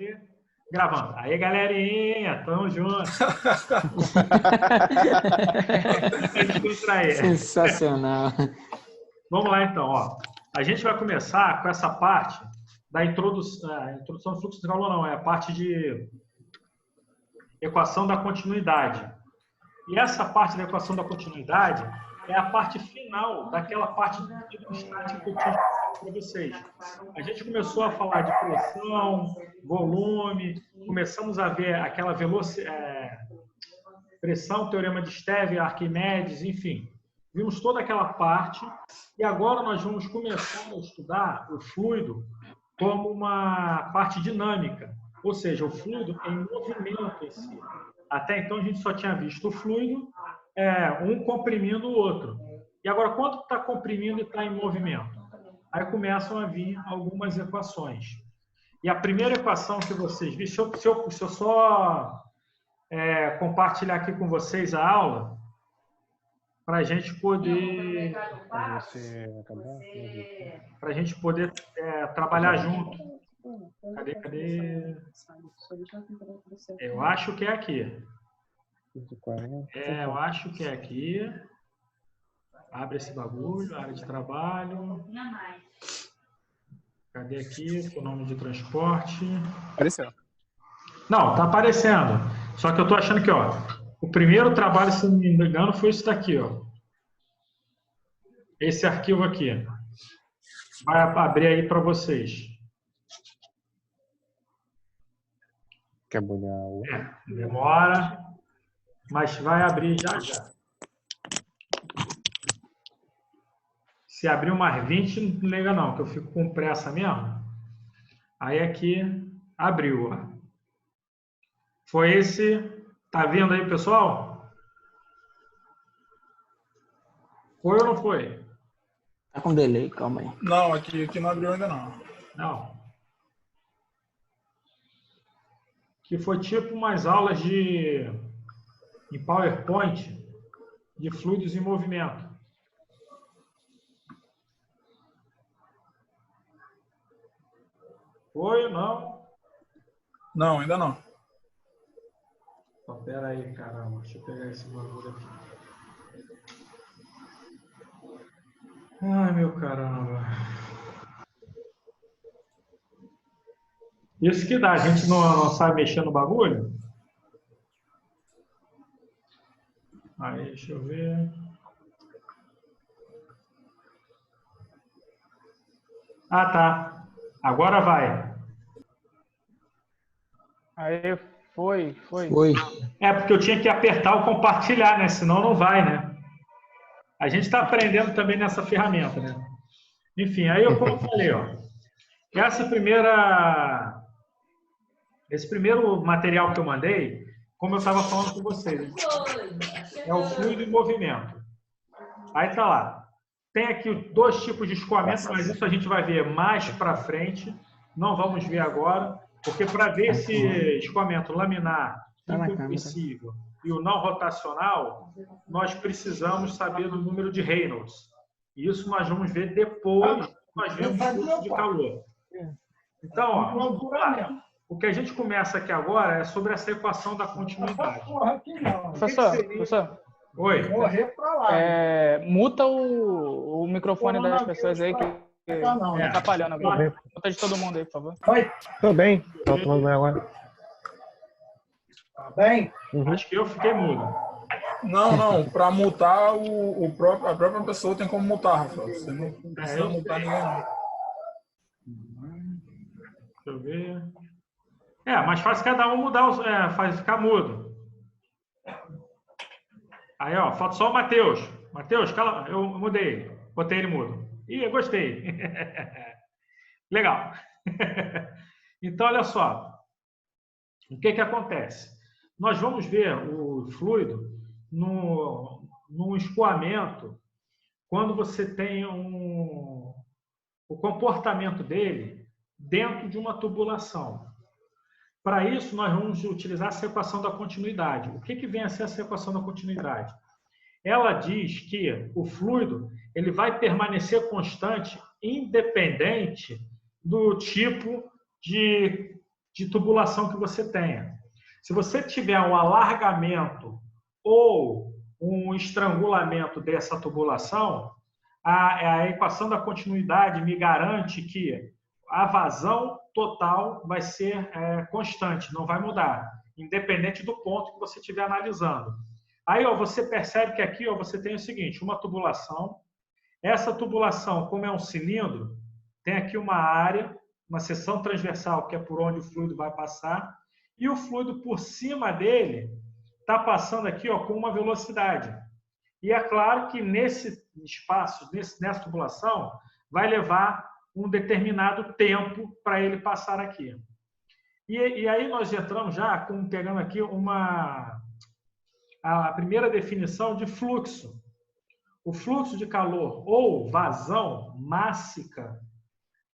E gravando. Aí, galerinha, tamo junto. Sensacional. Vamos lá, então. Ó. A gente vai começar com essa parte da introdução do fluxo de calor, não. É a parte de equação da continuidade. E essa parte da equação da continuidade é a parte final daquela parte do estático que eu tinha para vocês. A gente começou a falar de pressão, volume, começamos a ver aquela pressão, teorema de Stevin, Arquimedes, enfim. Vimos toda aquela parte e agora nós vamos começar a estudar o fluido como uma parte dinâmica, ou seja, o fluido em movimento em si. Até então a gente só tinha visto o fluido, um comprimindo o outro. E agora, quando está comprimindo e está em movimento? Aí começam a vir algumas equações. E a primeira equação que vocês viram, se eu só compartilhar aqui com vocês a aula, para a gente poder trabalhar junto. Cadê? Eu acho que é aqui. Eu acho que é aqui. Abre esse bagulho, área de trabalho. Cadê aqui? O nome de transporte. Apareceu. Não, tá aparecendo. Só que eu tô achando que, ó, o primeiro trabalho, se não me engano, foi isso daqui, ó. Esse arquivo aqui. Vai abrir aí para vocês. Quer bolhar o... Demora, mas vai abrir já já. Se abrir umas 20, não liga não, que eu fico com pressa mesmo. Aí aqui, abriu, ó. Foi esse, tá vendo aí, pessoal? Foi ou não foi? Tá com delay, calma aí. Não, aqui não abriu ainda não. Não. Que foi tipo umas aulas em PowerPoint de fluidos em movimento. Foi ou não? Não, ainda não. Então, pera aí, caramba. Deixa eu pegar esse bagulho aqui. Ai, meu caramba. Isso que dá. A gente não sabe mexer no bagulho? Aí, deixa eu ver. Ah, tá. Agora vai. Aí, foi. É porque eu tinha que apertar o compartilhar, né? Senão não vai, né? A gente está aprendendo também nessa ferramenta, né? Enfim, aí como eu falei, ó. Esse primeiro material que eu mandei, como eu estava falando com vocês, é o fluido em movimento. Aí tá lá. Tem aqui 2 tipos de escoamento, mas isso a gente vai ver mais para frente. Não vamos ver agora, porque para ver esse escoamento laminar incompressível e o não rotacional, nós precisamos saber do número de Reynolds. E isso nós vamos ver depois que nós vemos o fluxo de calor. Então, ó, o que a gente começa aqui agora é sobre essa equação da continuidade. Professor. Oi. Muta o microfone das pessoas aí que tá atrapalhando agora. Muta de todo mundo aí, por favor. Tô bem. Tô tomando banho agora. Tá bem? Acho que eu fiquei mudo. Não. Para mutar, a própria pessoa tem como mutar, Rafael. Você não precisa mutar ninguém, não. Deixa eu ver. Mais fácil cada um mudar, faz ficar mudo. Aí, ó, falta só o Matheus. Matheus, cala, eu mudei. Botei ele mudo. Ih, eu gostei. Legal. Então, olha só. O que acontece? Nós vamos ver o fluido num escoamento quando você tem o comportamento dele dentro de uma tubulação. Para isso, nós vamos utilizar essa equação da continuidade. O que vem a ser essa equação da continuidade? Ela diz que o fluido ele vai permanecer constante independente do tipo de de tubulação que você tenha. Se você tiver um alargamento ou um estrangulamento dessa tubulação, a equação da continuidade me garante que a vazão total vai ser constante, não vai mudar, independente do ponto que você estiver analisando. Aí você percebe que aqui você tem o seguinte, uma tubulação. Essa tubulação, como é um cilindro, tem aqui uma área, uma seção transversal, que é por onde o fluido vai passar, e o fluido por cima dele está passando aqui com uma velocidade. E é claro que nesse espaço, nessa tubulação, vai levar um determinado tempo para ele passar aqui. E aí nós entramos já pegando aqui a primeira definição de fluxo. O fluxo de calor ou vazão mássica,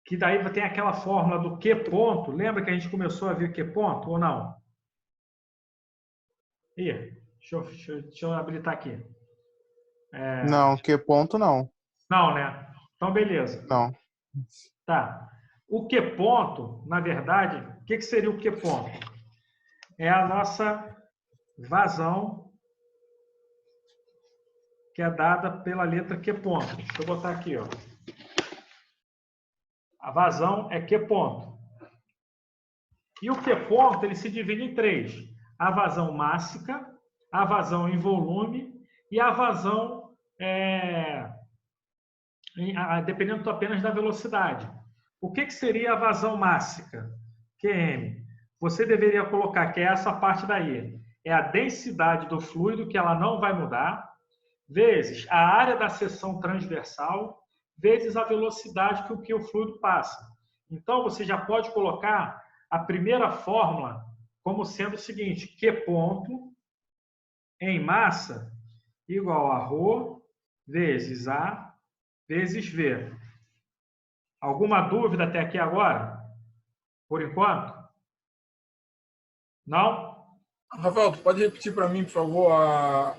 que daí tem aquela fórmula do Q ponto. Lembra que a gente começou a ver Q ponto ou não? Deixa eu habilitar aqui. Não, Q ponto não. Não, né? Então, beleza. Não. Tá. O Q ponto, na verdade, o que seria o Q ponto? É a nossa vazão, que é dada pela letra Q ponto. Deixa eu botar aqui, A vazão é Q ponto. E o Q ponto, ele se divide em três. A vazão mássica, a vazão em volume e a vazão dependendo apenas da velocidade. O que seria a vazão mássica? QM. Você deveria colocar que essa parte daí é a densidade do fluido, que ela não vai mudar, vezes a área da seção transversal, vezes a velocidade que o fluido passa. Então, você já pode colocar a primeira fórmula como sendo o seguinte, Q ponto em massa igual a ρ vezes A vezes V. Alguma dúvida até aqui agora? Por enquanto? Não? Rafael, tu pode repetir para mim, por favor,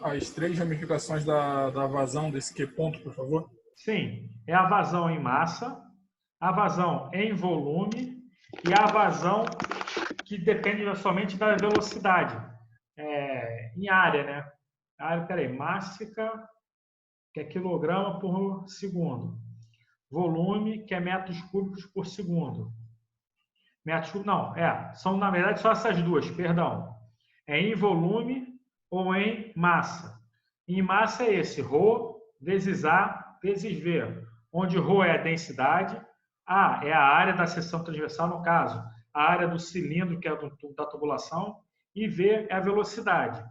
as três ramificações da vazão desse Q ponto, por favor? Sim. É a vazão em massa, a vazão em volume e a vazão que depende somente da velocidade. Em área, né? Área, mássica, que é quilograma por segundo. Volume, que é metros cúbicos por segundo. Metros cúbicos, não, são na verdade só essas duas, perdão. É em volume ou em massa. Em massa é esse, ρ vezes A vezes V, onde ρ é a densidade, A é a área da seção transversal, no caso, a área do cilindro, que é da tubulação, e V é a velocidade.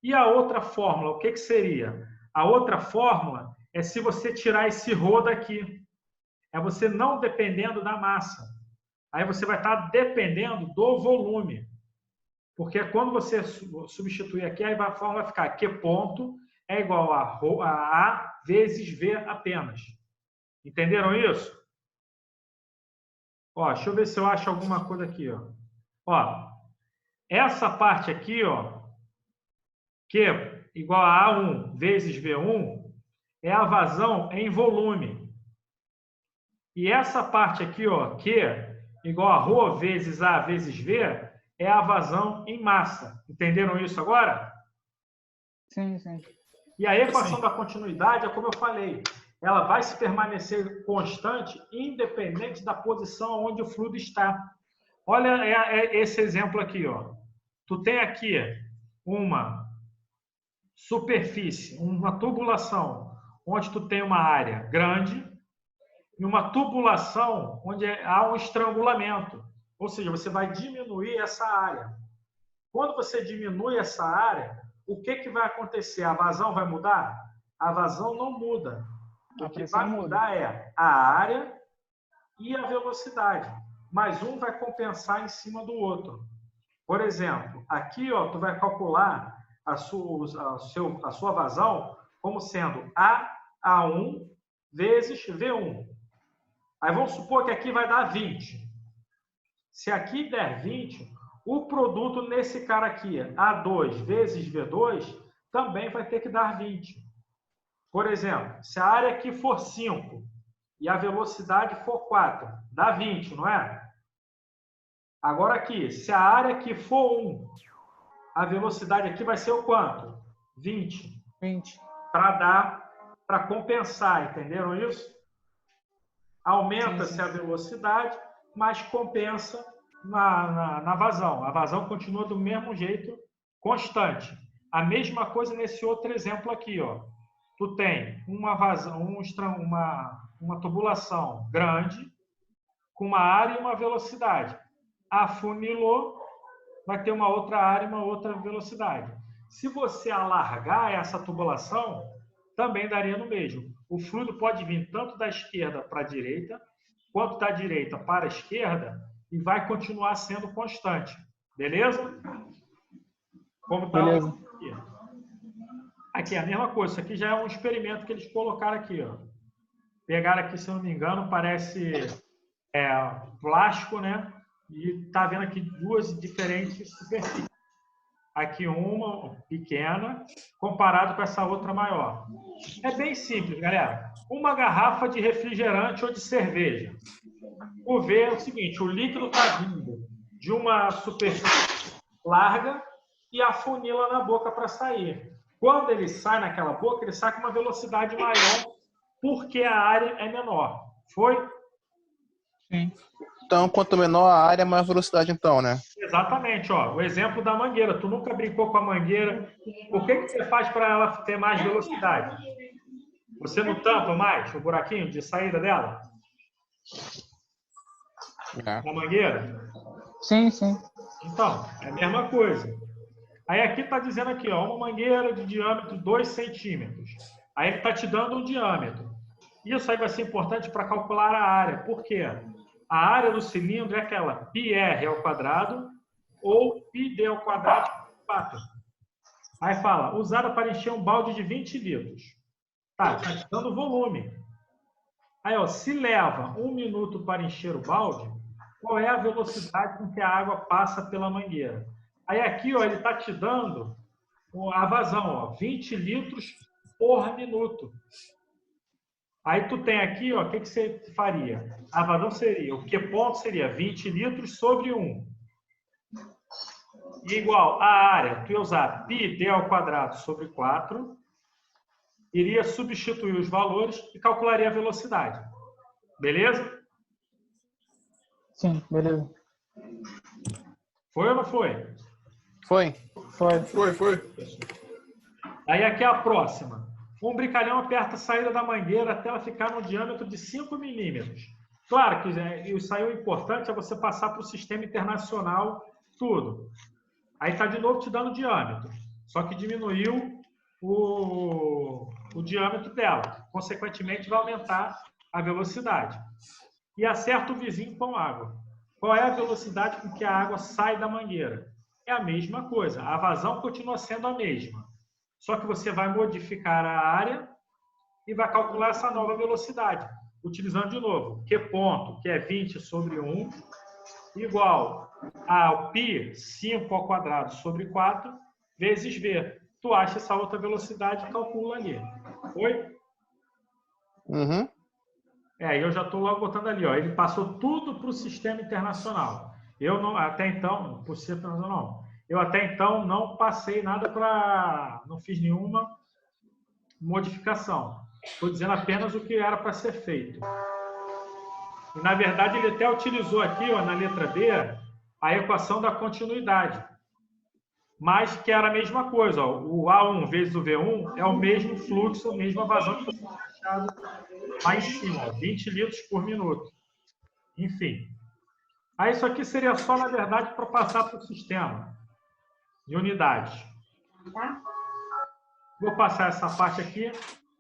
E a outra fórmula, o que seria? A outra fórmula é se você tirar esse ρ daqui. É você não dependendo da massa. Aí você vai estar dependendo do volume. Porque quando você substituir aqui, aí a fórmula vai ficar Q ponto é igual a A vezes V apenas. Entenderam isso? Deixa eu ver se eu acho alguma coisa aqui. Essa parte aqui, Q igual a A1 vezes V1, é a vazão em volume. E essa parte aqui, Q igual a ρ vezes A vezes V, é a vazão em massa. Entenderam isso agora? Sim, sim. E a equação da continuidade, é como eu falei, ela vai se permanecer constante, independente da posição onde o fluido está. Olha esse exemplo aqui. Tu tem aqui uma superfície, uma tubulação, onde tu tem uma área grande, e uma tubulação onde há um estrangulamento. Ou seja, você vai diminuir essa área. Quando você diminui essa área, o que vai acontecer? A vazão vai mudar? A vazão não muda. O que vai mudar é a área e a velocidade. Mas um vai compensar em cima do outro. Por exemplo, aqui tu vai calcular a sua vazão como sendo A1 vezes V1. Aí vamos supor que aqui vai dar 20. Se aqui der 20, o produto nesse cara aqui, A2 vezes V2, também vai ter que dar 20. Por exemplo, se a área aqui for 5 e a velocidade for 4, dá 20, não é? Agora aqui, se a área aqui for 1, a velocidade aqui vai ser o quanto? 20. 20. Para compensar, entenderam isso? Aumenta-se a velocidade, mas compensa na vazão. A vazão continua do mesmo jeito, constante. A mesma coisa nesse outro exemplo aqui, ó. Tu tem uma vazão, uma tubulação grande, com uma área e uma velocidade. Afunilou, vai ter uma outra área e uma outra velocidade. Se você alargar essa tubulação, também daria no mesmo. O fluido pode vir tanto da esquerda para a direita, quanto da direita para a esquerda, e vai continuar sendo constante. Beleza? Como está aqui. Aqui é a mesma coisa. Isso aqui já é um experimento que eles colocaram aqui. Ó. Pegaram aqui, se eu não me engano, parece plástico, né? E está vendo aqui duas diferentes superfícies. Aqui uma pequena, comparado com essa outra maior. É bem simples, galera. Uma garrafa de refrigerante ou de cerveja. O V é o seguinte, o líquido está vindo de uma superfície larga e afunila na boca para sair. Quando ele sai naquela boca, ele sai com uma velocidade maior, porque a área é menor. Foi? Sim. Então, quanto menor a área, maior a velocidade, então, né? Exatamente, ó. O exemplo da mangueira. Tu nunca brincou com a mangueira. O que você faz para ela ter mais velocidade? Você não tampa mais o buraquinho de saída dela? Da mangueira? Sim, sim. Então, é a mesma coisa. Aí aqui está dizendo aqui, ó, uma mangueira de diâmetro 2 centímetros. Aí ele está te dando um diâmetro. Isso aí vai ser importante para calcular a área. Por quê? A área do cilindro é aquela πr ao quadrado ou πd ao quadrado 4. Aí fala, usada para encher um balde de 20 litros. Tá dando volume. Aí, ó, se leva 1 minuto para encher o balde, qual é a velocidade com que a água passa pela mangueira? Aí aqui, ó, ele está te dando a vazão, ó, 20 litros por minuto. Aí tu tem aqui, ó, o que você faria? A vazão seria, o Q ponto seria 20 litros sobre 1. E igual a área, tu ia usar πd ao quadrado sobre 4, iria substituir os valores e calcularia a velocidade. Beleza? Sim, beleza. Foi ou não foi? Foi. Foi. Aí aqui é a próxima. Um brincalhão aperta a saída da mangueira até ela ficar no diâmetro de 5 milímetros. Claro que isso aí o importante é você passar para o sistema internacional tudo. Aí está de novo te dando diâmetro. Só que diminuiu o diâmetro dela. Consequentemente, vai aumentar a velocidade. E acerta o vizinho com água. Qual é a velocidade com que a água sai da mangueira? É a mesma coisa. A vazão continua sendo a mesma. Só que você vai modificar a área e vai calcular essa nova velocidade. Utilizando de novo, Q ponto, que é 20 sobre 1, igual ao π, 5 ao quadrado sobre 4, vezes V. Tu acha essa outra velocidade e calcula ali. Foi? Uhum. Eu já estou logo botando ali. Ó. Ele passou tudo para o sistema internacional. Eu não, até então, por ser internacional, eu até então não passei nada para... Não fiz nenhuma modificação. Estou dizendo apenas o que era para ser feito. E, na verdade, ele até utilizou aqui, ó, na letra B, a equação da continuidade. Mas que era a mesma coisa. Ó. O A1 vezes o V1 é o mesmo fluxo, a mesma vazão que foi achado lá em cima, ó, 20 litros por minuto. Enfim. Aí isso aqui seria só, na verdade, para passar para o sistema de unidades. Vou passar essa parte aqui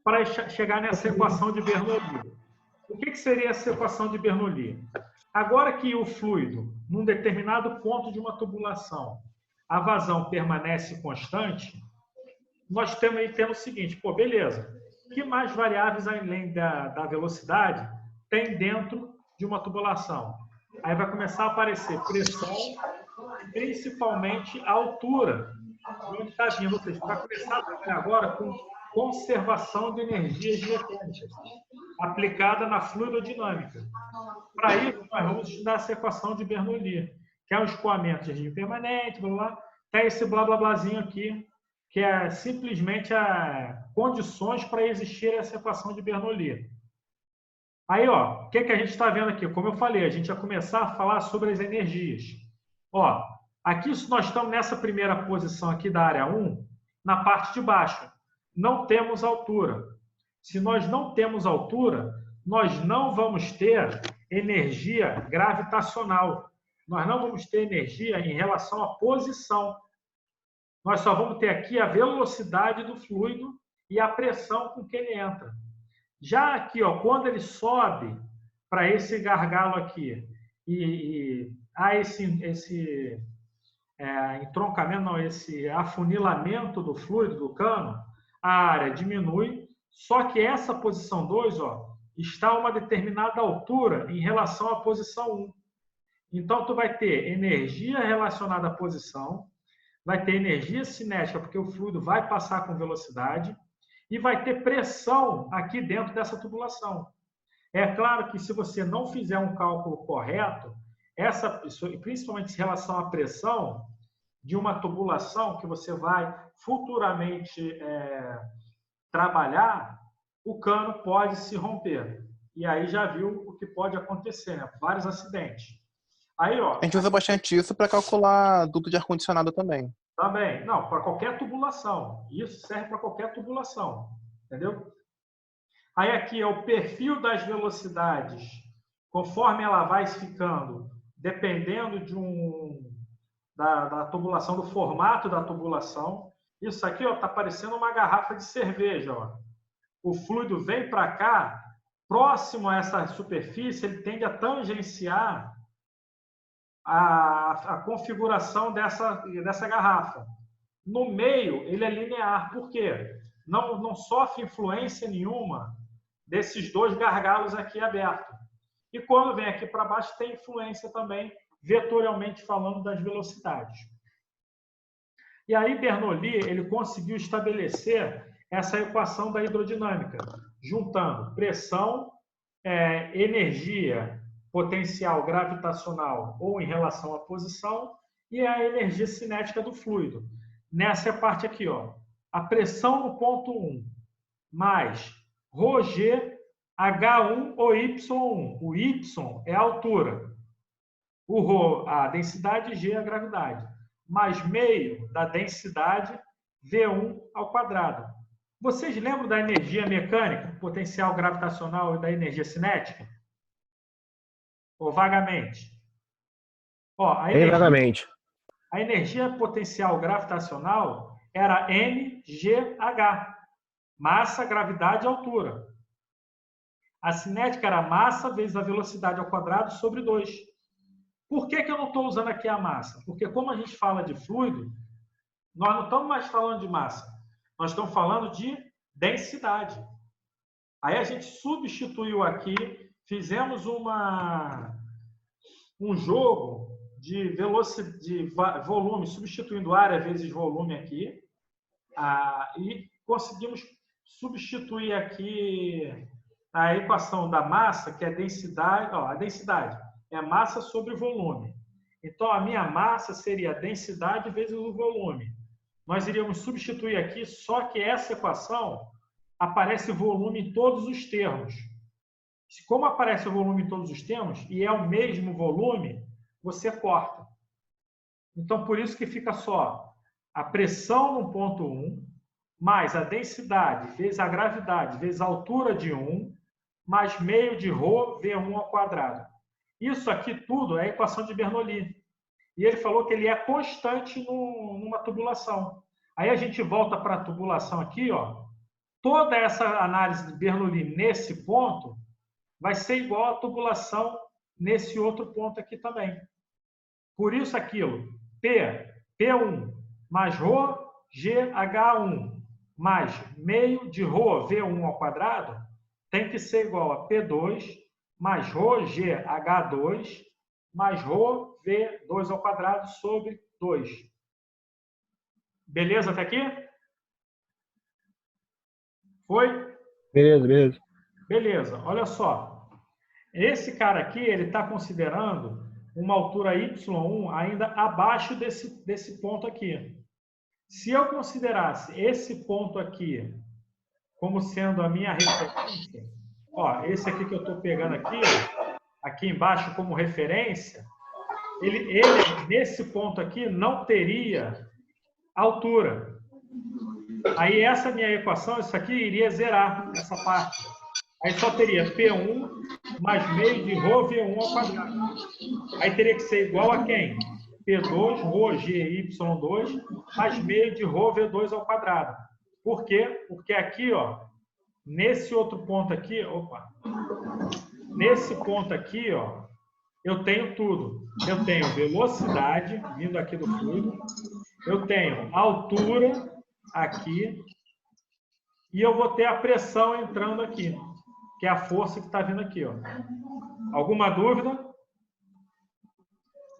para chegar nessa equação de Bernoulli. O que seria essa equação de Bernoulli? Agora que o fluido, num determinado ponto de uma tubulação, a vazão permanece constante, nós temos o seguinte, pô, beleza, que mais variáveis além da velocidade tem dentro de uma tubulação? Aí vai começar a aparecer pressão, principalmente a altura de onde está vindo. Ou seja, vai começar a trabalhar agora com conservação de energias mecânicas, aplicada na fluidodinâmica. Para isso, nós vamos estudar essa equação de Bernoulli, que é o escoamento de regime permanente, blá, blá, tá esse blá, blá, blázinho aqui, que é simplesmente condições para existir essa equação de Bernoulli. Aí, ó, o que a gente está vendo aqui? Como eu falei, a gente vai começar a falar sobre as energias. Ó, aqui nós estamos nessa primeira posição aqui da área 1, na parte de baixo. Não temos altura. Se nós não temos altura, nós não vamos ter energia gravitacional. Nós não vamos ter energia em relação à posição. Nós só vamos ter aqui a velocidade do fluido e a pressão com que ele entra. Já aqui, ó, quando ele sobe para esse gargalo aqui e há esse entroncamento, não, esse afunilamento do fluido, do cano, a área diminui, só que essa posição 2, ó, está a uma determinada altura em relação à posição 1. Então, tu vai ter energia relacionada à posição, vai ter energia cinética, porque o fluido vai passar com velocidade, e vai ter pressão aqui dentro dessa tubulação. É claro que se você não fizer um cálculo correto, principalmente em relação à pressão de uma tubulação que você vai futuramente trabalhar, o cano pode se romper. E aí já viu o que pode acontecer, né? Vários acidentes. Aí, ó, A gente usa bastante isso para calcular duto de ar-condicionado também. Também. Não, para qualquer tubulação. Isso serve para qualquer tubulação. Entendeu? Aí aqui é o perfil das velocidades, conforme ela vai ficando, dependendo da tubulação, do formato da tubulação. Isso aqui está parecendo uma garrafa de cerveja. Ó. O fluido vem para cá, próximo a essa superfície, ele tende a tangenciar a configuração dessa garrafa. No meio, ele é linear. Por quê? Não sofre influência nenhuma desses dois gargalos aqui abertos. E quando vem aqui para baixo, tem influência também, vetorialmente falando, das velocidades. E aí, Bernoulli ele conseguiu estabelecer essa equação da hidrodinâmica, juntando pressão, energia potencial gravitacional ou em relação à posição e a energia cinética do fluido. Nessa parte aqui, ó, a pressão no ponto 1 mais ρg H1 ou Y1. O Y é a altura, o ρ a densidade e G a gravidade, mais meio da densidade V1 ao quadrado. Vocês lembram da energia mecânica, potencial gravitacional e da energia cinética? Ou vagamente? Ó, Vagamente. A energia potencial gravitacional era mgh, massa, gravidade e altura. A cinética era massa vezes a velocidade ao quadrado sobre 2. Por que eu não estou usando aqui a massa? Porque como a gente fala de fluido, nós não estamos mais falando de massa. Nós estamos falando de densidade. Aí a gente substituiu aqui, fizemos um jogo de velocidade, de volume, substituindo área vezes volume aqui, e conseguimos substituir aqui a equação da massa, que é densidade. Ó, a densidade é massa sobre volume. Então, a minha massa seria a densidade vezes o volume. Nós iríamos substituir aqui, só que essa equação aparece volume em todos os termos. Como aparece o volume em todos os termos, e é o mesmo volume, você corta. Então, por isso que fica só a pressão no ponto 1, mais a densidade, vezes a gravidade, vezes a altura de 1, mais meio de ρ V1 ao quadrado. Isso aqui tudo é a equação de Bernoulli. E ele falou que ele é constante numa tubulação. Aí a gente volta para a tubulação aqui, ó. Toda essa análise de Bernoulli nesse ponto vai ser igual à tubulação nesse outro ponto aqui também. Por isso aquilo, P1 mais ρ, GH1 mais meio de ρ V1 ao quadrado tem que ser igual a P2 mais ρ, GH2 mais ρ, V2 ao quadrado sobre 2. Beleza até aqui? Foi? Beleza. Beleza, olha só. Esse cara aqui, ele está considerando uma altura y1 ainda abaixo desse ponto aqui. Se eu considerasse esse ponto aqui como sendo a minha referência, ó, esse aqui que eu estou pegando aqui, ó, aqui embaixo como referência, ele nesse ponto aqui não teria altura. Aí essa minha equação, isso aqui iria zerar essa parte. Aí só teria P1 mais meio de ρ V1 ao quadrado. Aí teria que ser igual a quem? P2, ρ G, Y2, mais meio de ρ V2 ao quadrado. Por quê? Porque aqui, ó, nesse outro ponto aqui, opa, nesse ponto aqui, ó, eu tenho tudo. Eu tenho velocidade vindo aqui do fluido, eu tenho altura aqui e eu vou ter a pressão entrando aqui, que é a força que está vindo aqui, ó. Alguma dúvida?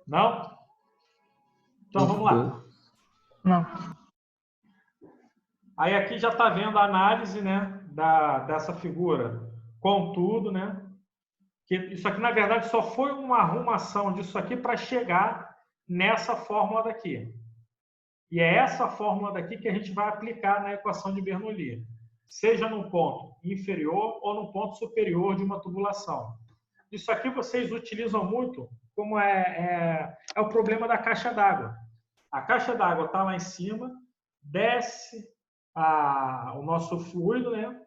Não? Então vamos lá. Não. Aí aqui já está vendo a análise, né, dessa figura com tudo, né? Que isso aqui, na verdade, só foi uma arrumação disso aqui para chegar nessa fórmula daqui. E é essa fórmula daqui que a gente vai aplicar na equação de Bernoulli, seja no ponto inferior ou no ponto superior de uma tubulação. Isso aqui vocês utilizam muito como é o problema da caixa d'água. A caixa d'água está lá em cima, desce o nosso fluido, né,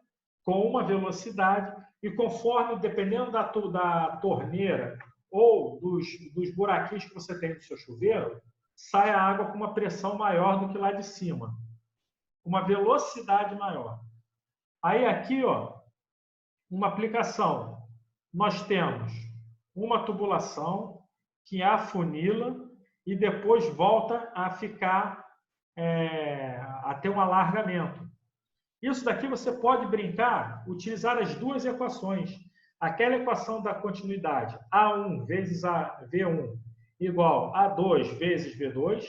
com uma velocidade, e conforme, dependendo da torneira ou dos buraquinhos que você tem no seu chuveiro, sai a água com uma pressão maior do que lá de cima, uma velocidade maior. Aí aqui, ó, uma aplicação, nós temos uma tubulação que afunila e depois volta a ficar, a ter um alargamento. Isso daqui você pode brincar, utilizar as duas equações. Aquela equação da continuidade, A1 vezes V1 igual a 2 vezes V2,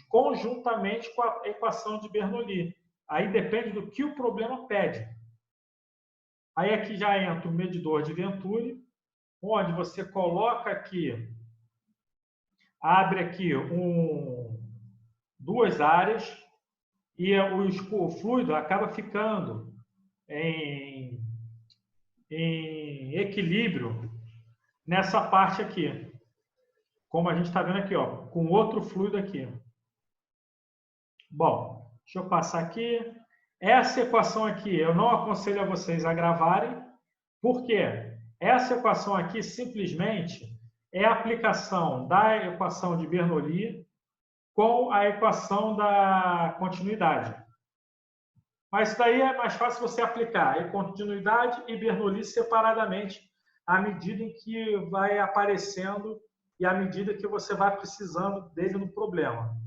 conjuntamente com a equação de Bernoulli. Aí depende do que o problema pede. Aí aqui já entra o medidor de Venturi, onde você coloca aqui, abre aqui duas áreas e o fluido acaba ficando em equilíbrio nessa parte aqui. Como a gente está vendo aqui, ó, com outro fluido aqui. Bom, deixa eu passar aqui. Essa equação aqui, eu não aconselho a vocês a gravarem, porque essa equação aqui simplesmente é a aplicação da equação de Bernoulli com a equação da continuidade. Mas isso daí é mais fácil você aplicar a continuidade e Bernoulli separadamente, à medida em que vai aparecendo e à medida que você vai precisando dele no problema.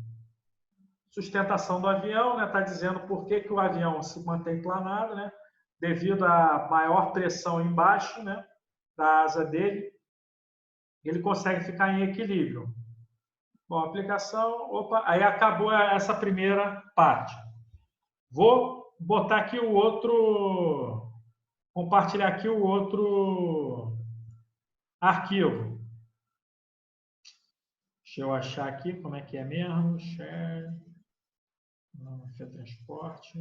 Sustentação do avião, né? Está dizendo por que o avião se mantém planado, né? Devido à maior pressão embaixo, né, da asa dele, ele consegue ficar em equilíbrio. Bom, aplicação, opa, aí acabou essa primeira parte. Vou botar aqui o outro, compartilhar aqui o outro arquivo. Deixa eu achar aqui como é que é mesmo. Share, transporte.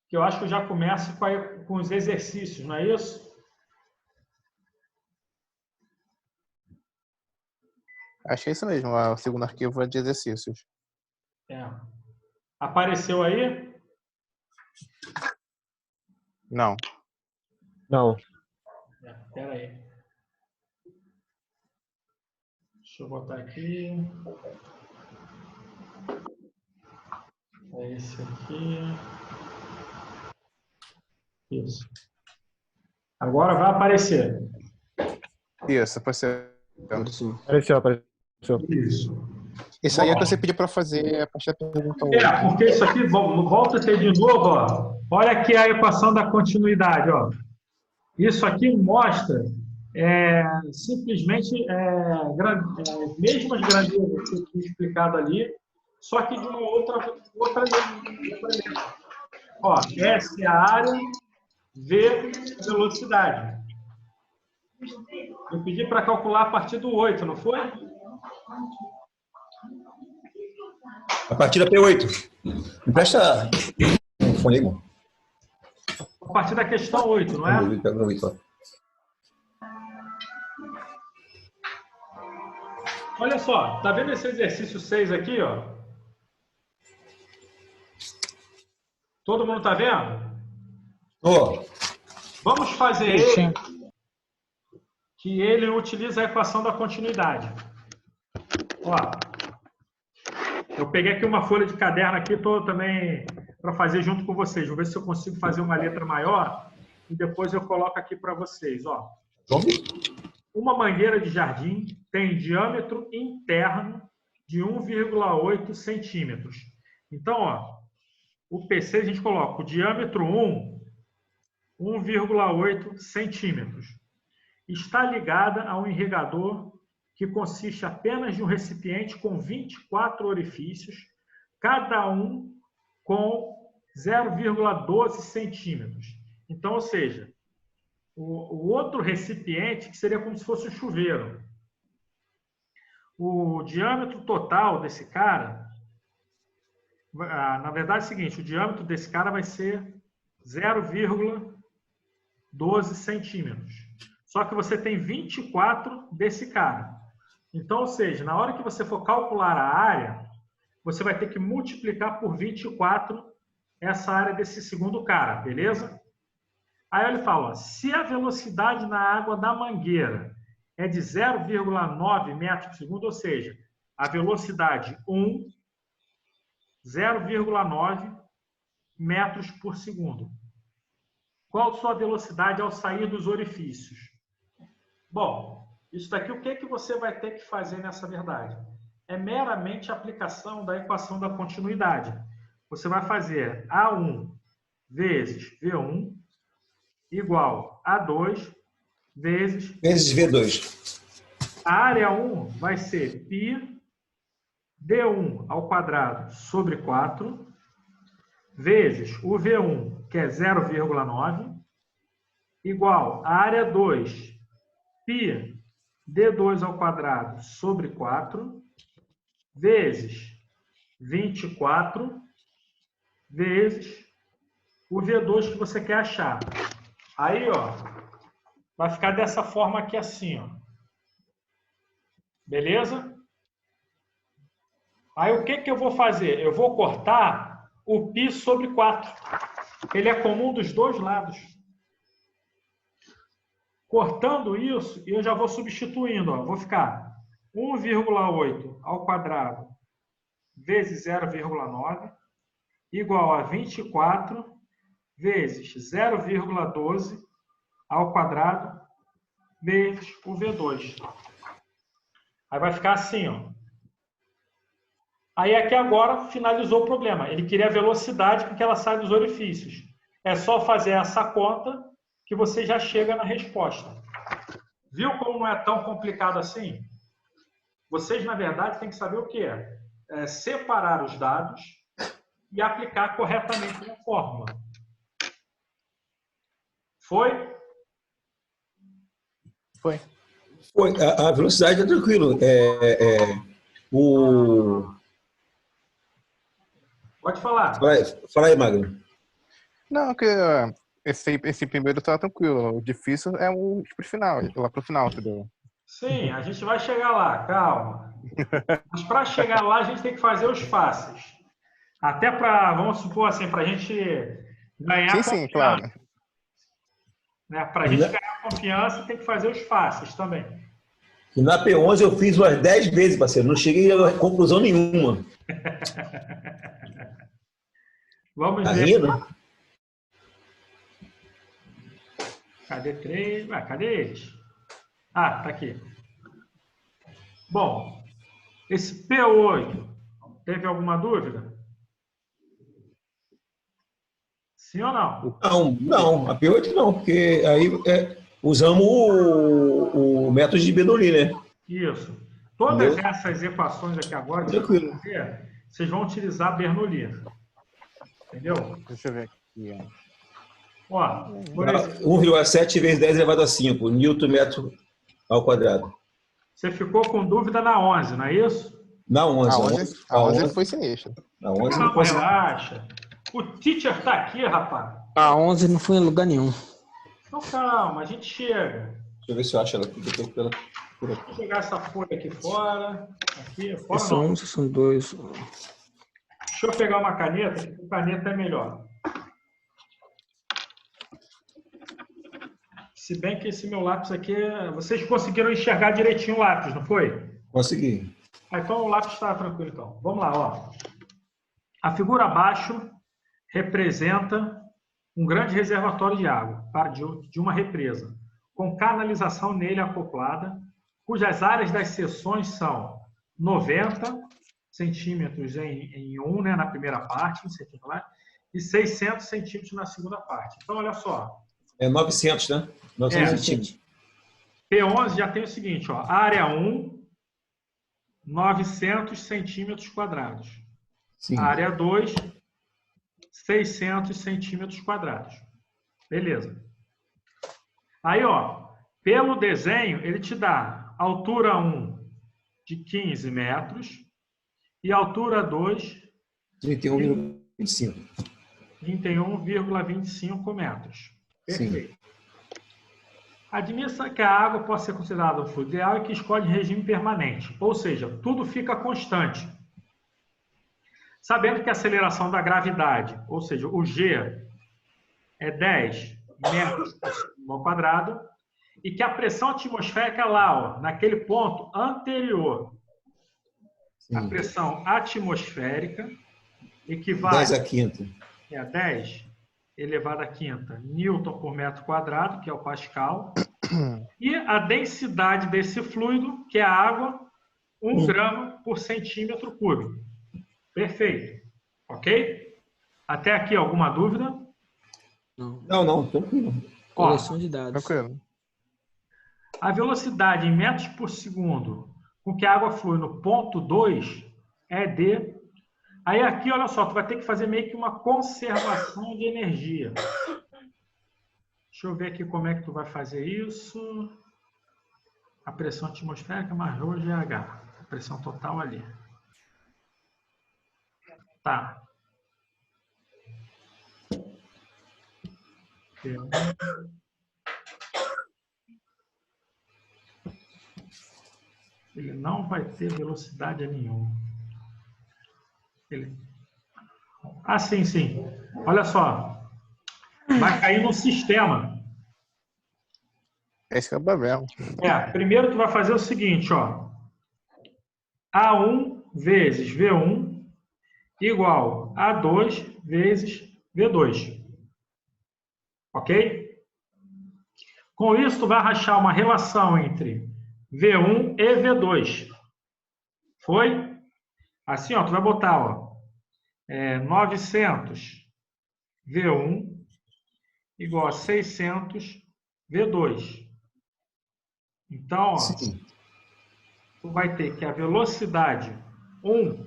Que eu acho que eu já começo com os exercícios, não é isso? Acho que é isso mesmo, o segundo arquivo é de exercícios. Apareceu aí? Não. Não. Espera aí. Deixa eu botar aqui. É esse aqui. Isso. Agora vai aparecer. Isso, apareceu. Apareceu. Isso. Isso aí é que você pediu para fazer a parte da pergunta. Porque isso aqui, volta a ter de novo, ó. Olha aqui a equação da continuidade, ó. Isso aqui mostra simplesmente as mesmas grandezas que eu tinha explicado ali, só que de uma outra letra. Ó, S é a área, V é a velocidade. Eu pedi para calcular a partir do 8, não foi? A partir da P8. Me presta um fone aí, irmão. A partir da questão 8, não é? Pega no 8, ó. Olha só, tá vendo esse exercício 6 aqui, ó? Todo mundo tá vendo? Ó, Vamos fazer ele, que ele utiliza a equação da continuidade. Ó, eu peguei aqui uma folha de caderno aqui, estou também para fazer junto com vocês. Vou ver se eu consigo fazer uma letra maior e depois eu coloco aqui para vocês. Ó. Uma mangueira de jardim tem diâmetro interno de 1,8 centímetros. Então, ó, o PC a gente coloca o diâmetro 1,8 centímetros. Está ligada a um irrigador que consiste apenas de um recipiente com 24 orifícios, cada um com 0,12 centímetros. Então, ou seja, o outro recipiente, que seria como se fosse um chuveiro. O diâmetro total desse cara, na verdade é o seguinte, o diâmetro desse cara vai ser 0,12 centímetros. Só que você tem 24 desse cara. Então, ou seja, na hora que você for calcular a área, você vai ter que multiplicar por 24 essa área desse segundo cara, beleza? Aí ele fala, ó, se a velocidade na água da mangueira é de 0,9 metros por segundo, ou seja, a velocidade 0,9 metros por segundo. Qual a sua velocidade ao sair dos orifícios? Bom, isso daqui o que você vai ter que fazer nessa verdade? É meramente a aplicação da equação da continuidade. Você vai fazer A1 vezes V1 igual a 2 vezes V2. A área 1 vai ser π D1 ao quadrado sobre 4 vezes o V1, que é 0,9, igual a área 2 π D2 ao quadrado sobre 4 vezes 24 vezes o V2 que você quer achar. Aí, ó, vai ficar dessa forma aqui assim, ó. Beleza? Aí, o que eu vou fazer? Eu vou cortar o π sobre 4. Ele é comum dos dois lados. Cortando isso, eu já vou substituindo, ó. Vou ficar 1,8 ao quadrado vezes 0,9 igual a 24 vezes 0,12 ao quadrado vezes o V2. Aí vai ficar assim, ó. Aí aqui agora finalizou o problema. Ele queria a velocidade com que ela sai dos orifícios. É só fazer essa conta que você já chega na resposta. Viu como não é tão complicado assim? Vocês, na verdade, têm que saber o que é. É separar os dados e aplicar corretamente na fórmula. Foi? Foi. Foi. A velocidade é tranquilo. Pode falar. Fala aí, Magno. Não, que esse primeiro tá tranquilo. O difícil é o final, lá pro final, entendeu? Sim, a gente vai chegar lá, calma. Mas para chegar lá, a gente tem que fazer os fáceis. Até para, vamos supor assim, para a gente ganhar confiança. Sim, claro. Né? Para a gente ganhar confiança, tem que fazer os fáceis também. E na P11 eu fiz umas 10 vezes, parceiro. Não cheguei a conclusão nenhuma. Vamos Tá ver. rindo? Cadê 3? Cadê eles? Ah, tá aqui. Bom, esse P8, teve alguma dúvida? Sim ou não? Não, a P8 não, porque aí usamos o método de Bernoulli, né? Isso. Todas essas equações aqui agora, tranquilo, vocês vão utilizar Bernoulli. Entendeu? Deixa eu ver aqui. Ó, por Dá exemplo, 1,7 vezes 10 elevado a 5, Newton metro ao quadrado. você ficou com dúvida na 11, não é isso? Na 11. A 11 foi sinistro. Na 11 não Calma, posso... relaxa. O teacher tá aqui, rapaz. A 11 não foi em lugar nenhum. Então calma, a gente chega. Deixa eu ver se eu acho ela aqui. Eu tô por aqui. Vou jogar essa folha aqui fora. Aqui, fora São não. 11, são 2. Deixa eu pegar uma caneta, que a caneta é melhor. Se bem que esse meu lápis aqui, vocês conseguiram enxergar direitinho o lápis, não foi? Consegui. Então o lápis está tranquilo. Então. Vamos lá. Ó. A figura abaixo representa um grande reservatório de água de uma represa, com canalização nele acoplada, cujas áreas das seções são 90 centímetros em 1, né, na primeira parte, e 600 centímetros na segunda parte. Então, olha só. É 900, né? 900 centímetros. P11 já tem o seguinte, ó, área 1, 900 centímetros quadrados. Sim. Área 2, 600 centímetros quadrados. Beleza. Aí, ó, pelo desenho, ele te dá altura 1 de 15 metros e altura 2 31,25. 31,25 metros. Perfeito. Sim. Admita que a água pode ser considerada um fluido ideal e que escolhe regime permanente, ou seja, tudo fica constante. Sabendo que a aceleração da gravidade, ou seja, o G, é 10 metros por segundo ao quadrado, e que a pressão atmosférica lá, ó, naquele ponto anterior, Sim. a pressão atmosférica equivale 10 à quinta. a 10 elevado à quinta newton por metro quadrado, que é o Pascal, e a densidade desse fluido, que é a água, 1 grama por centímetro cúbico. Perfeito. Ok? Até aqui alguma dúvida? Não, tranquilo. Coleção de dados. Tranquilo. A velocidade em metros por segundo com que a água flui no ponto 2 é de... Aí aqui, olha só, tu vai ter que fazer meio que uma conservação de energia. Deixa eu ver aqui como é que tu vai fazer isso. A pressão atmosférica mais ρGH. A pressão total ali. Tá. Ele não vai ter velocidade nenhuma. Ah, sim. Olha só. Vai cair no sistema. Esse que é o problema. Primeiro tu vai fazer o seguinte, ó. A1 vezes V1 igual a 2 vezes V2. Ok? Com isso, tu vai rachar uma relação entre V1 e V2. Foi? Assim, ó, tu vai botar, ó, 900 V1 igual a 600 V2. Então, ó, tu vai ter que a velocidade 1,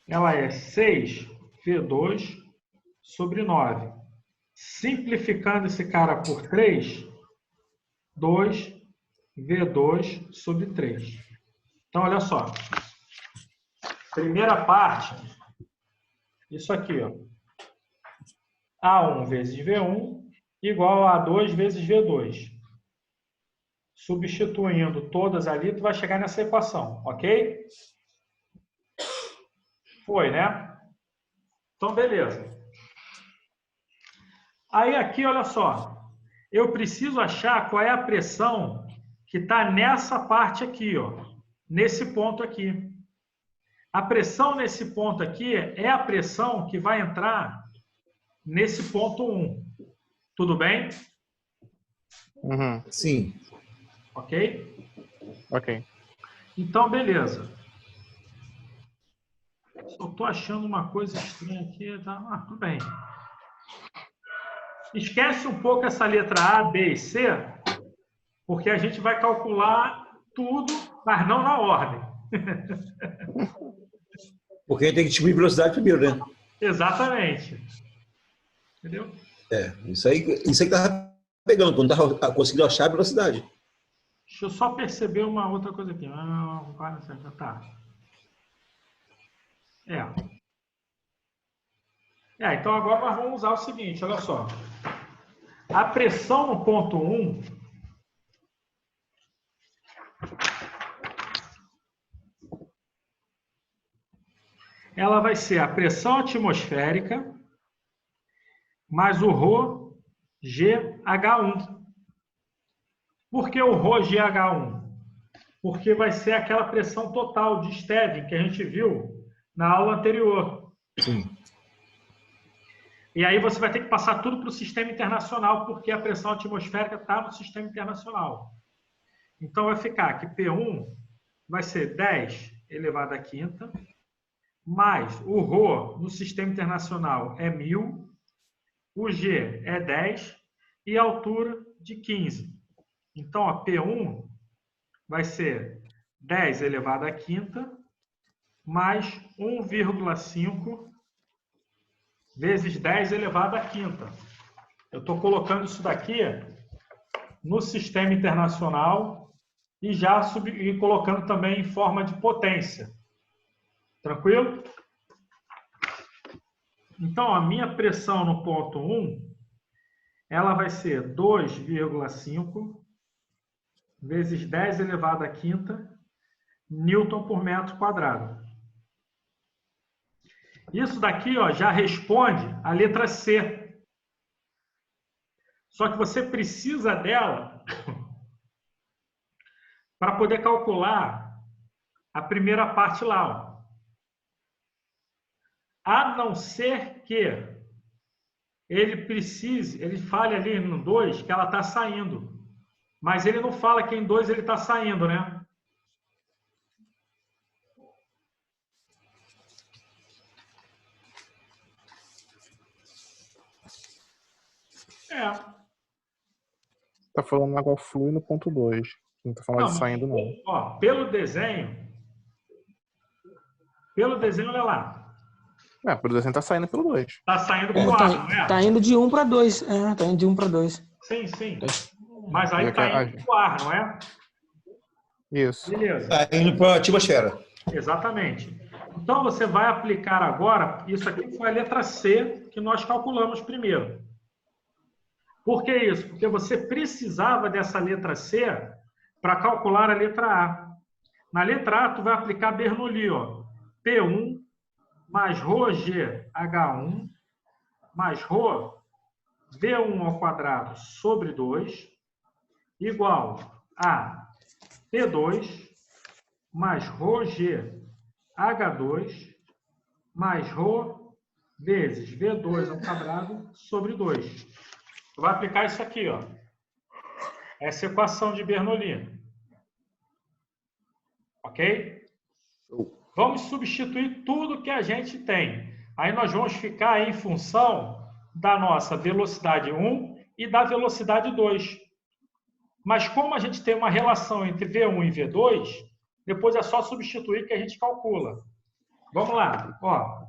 ela é 6 V2 sobre 9. Simplificando esse cara por 3, 2 V2 sobre 3. Então, olha só. Primeira parte, isso aqui, ó. A1 vezes V1 igual a 2 vezes V2. Substituindo todas ali, tu vai chegar nessa equação, ok? Foi, né? Então, beleza. Aí aqui, olha só. Eu preciso achar qual é a pressão que está nessa parte aqui, ó. Nesse ponto aqui. A pressão nesse ponto aqui é a pressão que vai entrar nesse ponto 1. Tudo bem? Uhum. Sim. Ok? Ok. Então, beleza. Só estou achando uma coisa estranha aqui. Tá? Tudo bem. Esquece um pouco essa letra A, B e C, porque a gente vai calcular tudo, mas não na ordem. Porque a gente tem que descobrir velocidade primeiro, né? Exatamente. Entendeu? Isso aí que tava pegando, quando tava conseguindo achar a velocidade. Deixa eu só perceber uma outra coisa aqui. Tá. Então agora nós vamos usar o seguinte, olha só. A pressão no ponto 1 ela vai ser a pressão atmosférica mais o ρ GH1. Por que o ρ GH1? Porque vai ser aquela pressão total de Stevin que a gente viu na aula anterior. Sim. E aí você vai ter que passar tudo para o sistema internacional, porque a pressão atmosférica está no sistema internacional. Então vai ficar que P1 vai ser 10 elevado à quinta, mais o ρ no sistema internacional é 1000, o G é 10 e a altura de 15. Então, ó, P1 vai ser 10 elevado à quinta mais 1,5 vezes 10 elevado à quinta. Eu estou colocando isso daqui no sistema internacional e já colocando também em forma de potência. Tranquilo? Então, a minha pressão no ponto 1, ela vai ser 2,5 vezes 10 elevado à quinta Newton por metro quadrado. Isso daqui, ó, já responde a letra C. Só que você precisa dela para poder calcular a primeira parte lá. Ó. A não ser que ele fale ali no 2 que ela está saindo. Mas ele não fala que em 2 ele está saindo, né? Tá falando água flui no ponto 2. Não tá falando de saindo, não. Ó, pelo desenho, olha lá. Pelo desenho tá saindo pelo 2. Tá saindo pro ar, não é? Tá indo de 1 para 2. Tá indo de 1 para 2. Sim, sim. Mas aí tá indo pro ar, não é? Isso. Beleza. Tá indo para a atmosfera. Exatamente. Então, você vai aplicar agora, isso aqui foi a letra C que nós calculamos primeiro. Por que isso? Porque você precisava dessa letra C para calcular a letra A. Na letra A, tu vai aplicar Bernoulli, ó. P1 mais ρ GH1 mais ρ V1 ao quadrado sobre 2 igual a P2 mais ρ GH2 mais ρ vezes V2 ao quadrado sobre 2. Tu vai aplicar isso aqui, ó. Essa equação de Bernoulli. Ok? Vamos substituir tudo que a gente tem. Aí nós vamos ficar em função da nossa velocidade 1 e da velocidade 2. Mas como a gente tem uma relação entre V1 e V2, depois é só substituir que a gente calcula. Vamos lá. Ó,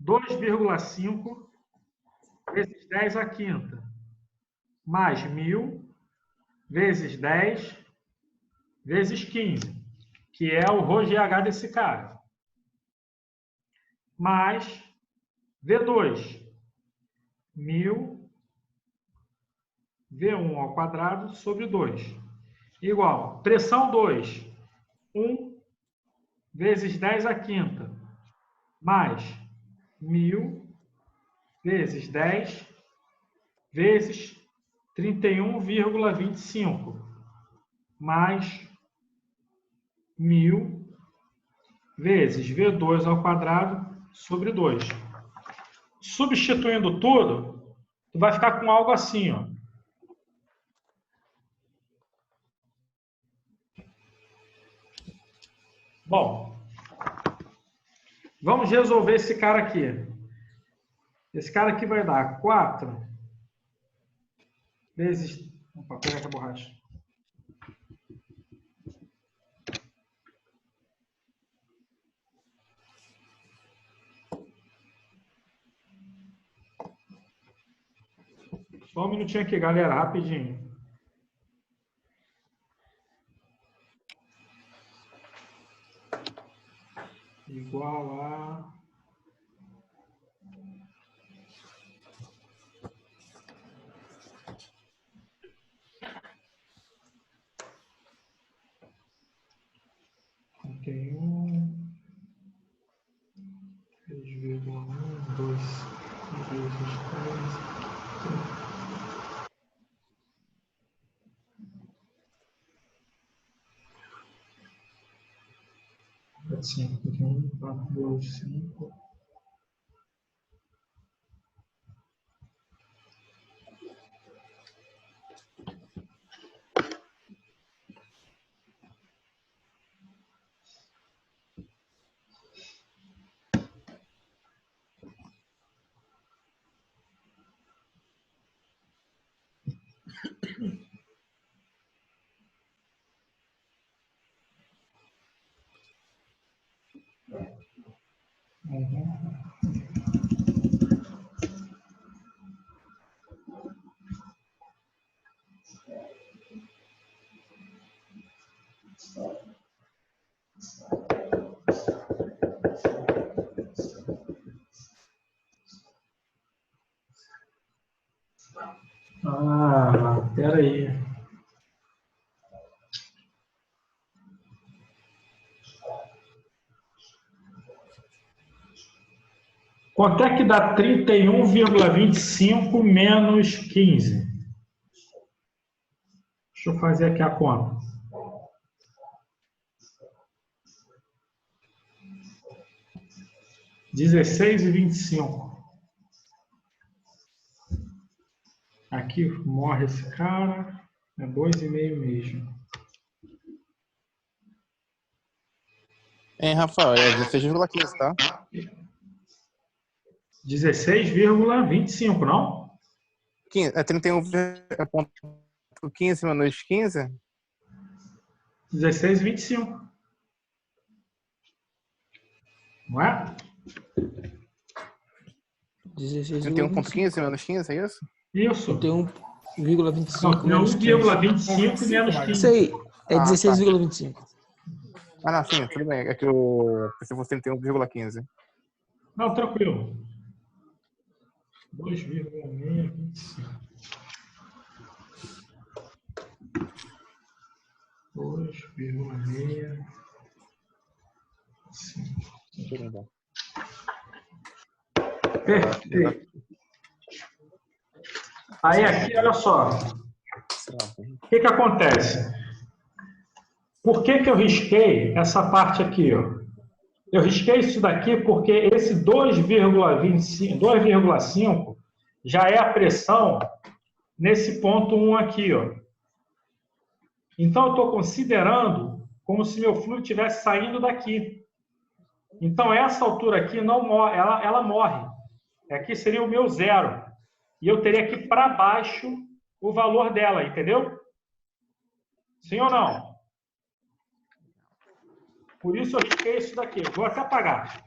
2,5 vezes 10 à quinta mais 1000 vezes 10 vezes 15, que é o ρGH desse cara, mais V2, 1000 V1 ao quadrado sobre 2, igual, pressão 2, 1 vezes 10 à quinta, mais 1000 vezes 10 vezes 31,25, mais 1000 vezes V2 ao quadrado sobre 2. Substituindo tudo, tu vai ficar com algo assim, ó. Bom, vamos resolver esse cara aqui. Esse cara aqui vai dar 4 vezes... Opa, pega essa borracha. Só um minutinho aqui, galera, rapidinho. Igual a... Tem 3,1, 2 vezes 3. 5, 1, 4, 2, 5. Ah, peraí. Quanto é que dá 31,25 menos 15? Deixa eu fazer aqui a conta. R$16,25. Aqui morre esse cara. É 2,5 mesmo. Hein, Rafael? É 16,15, tá? 16,25, não? 15, é 31,15 menos 15? 16,25. Não é? 31,15 menos 15, é isso? Isso. 31,25 Não, menos 15. 1,25 menos 15. Isso aí, é Ah, 16,25. Ah, não, sim, tudo bem. É que eu pensei que fosse 31,15. Não, tranquilo. 2,625. 2,625. Perfeito. Aí aqui, olha só. O que acontece? Por que eu risquei essa parte aqui? Ó? Eu risquei isso daqui porque esse 2,5 já é a pressão nesse ponto 1 aqui. Ó. Então, eu estou considerando como se meu fluido estivesse saindo daqui. Então, essa altura aqui não morre, ela morre. Aqui seria o meu zero. E eu teria aqui para baixo o valor dela, entendeu? Sim ou não? Por isso eu risquei isso daqui. Vou até apagar.